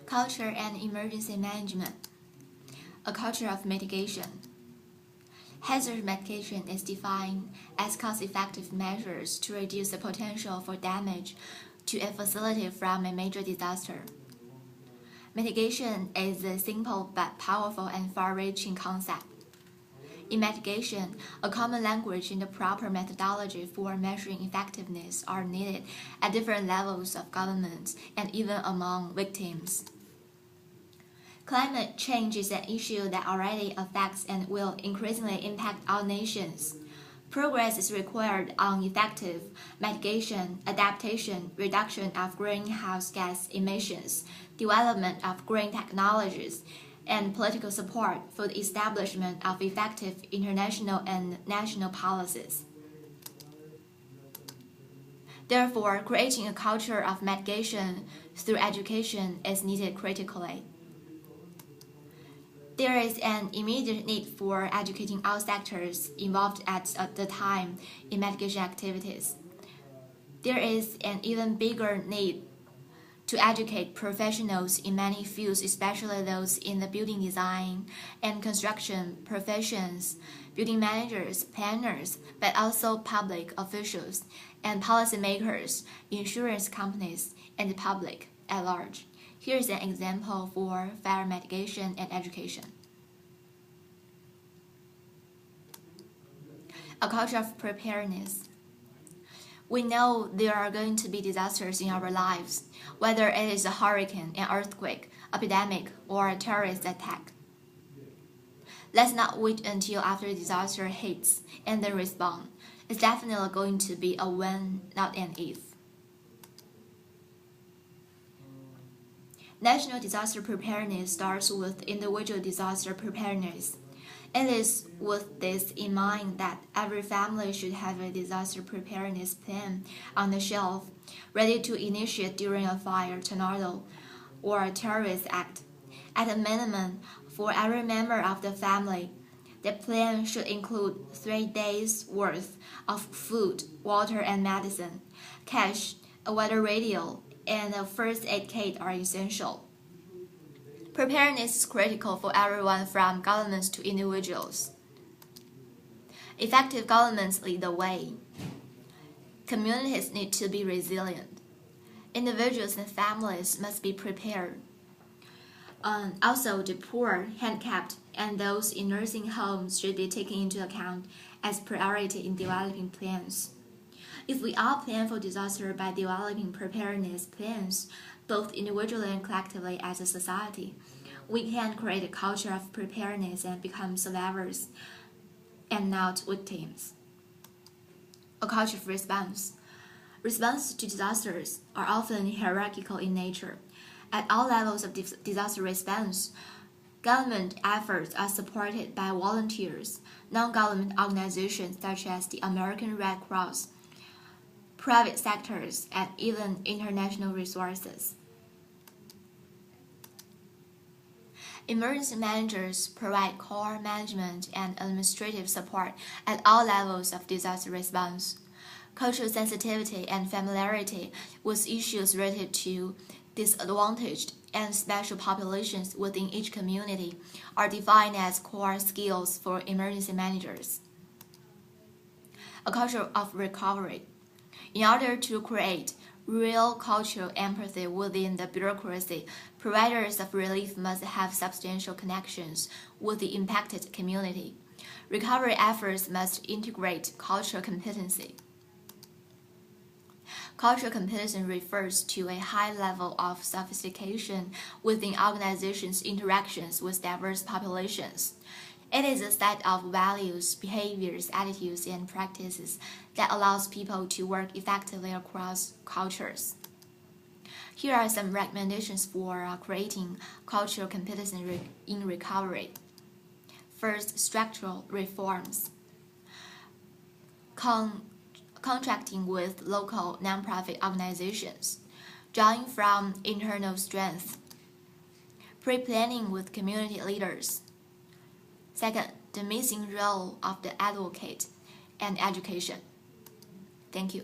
Culture and emergency management. A culture of mitigation. Hazard mitigation is defined as cost-effective measures to reduce the potential for damage to a facility from a major disaster. Mitigation is a simple but powerful and far-reaching concept. In mitigation, a common language and the proper methodology for measuring effectiveness are needed at different levels of government and even among victims. Climate change is an issue that already affects and will increasingly impact all nations. Progress is required on effective mitigation, adaptation, reduction of greenhouse gas emissions, development of green technologies, and political support for the establishment of effective international and national policies. Therefore, creating a culture of mitigation through education is needed critically. There is an immediate need for educating all sectors involved at the time in mitigation activities. There is an even bigger need to educate professionals in many fields, especially those in the building design and construction professions, building managers, planners, but also public officials and policymakers, insurance companies, and the public at large. Here is an example for fire mitigation and education. A culture of preparedness. We know there are going to be disasters in our lives, whether it is a hurricane, an earthquake, epidemic, or a terrorist attack. Let's not wait until after a disaster hits and then respond. It's definitely going to be a when, not an if. National disaster preparedness starts with individual disaster preparedness. It is with this in mind that every family should have a disaster preparedness plan on the shelf, ready to initiate during a fire, tornado, or a terrorist act. At a minimum, for every member of the family, the plan should include 3 days' worth of food, water, and medicine. Cash, a weather radio, and a first aid kit are essential. Preparedness is critical for everyone from governments to individuals. Effective governments lead the way. Communities need to be resilient. Individuals and families must be prepared. Also, the poor, handicapped, and those in nursing homes should be taken into account as priority in developing plans. If we all plan for disaster by developing preparedness plans, both individually and collectively as a society, we can create a culture of preparedness and become survivors and not victims. A culture of response. Responses to disasters are often hierarchical in nature. At all levels of disaster response, government efforts are supported by volunteers, non-government organizations such as the American Red Cross, private sectors, and even international resources. Emergency managers provide core management and administrative support at all levels of disaster response. Cultural sensitivity and familiarity with issues related to disadvantaged and special populations within each community are defined as core skills for emergency managers. A culture of recovery. In order to create real cultural empathy within the bureaucracy, providers of relief must have substantial connections with the impacted community. Recovery efforts must integrate cultural competency. Cultural competency refers to a high level of sophistication within organizations' interactions with diverse populations. It is a set of values, behaviors, attitudes, and practices that allows people to work effectively across cultures. Here are some recommendations for creating cultural competency in recovery. First, structural reforms. Contracting with local nonprofit organizations, drawing from internal strength, pre-planning with community leaders. Second, the missing role of the advocate and education. Thank you.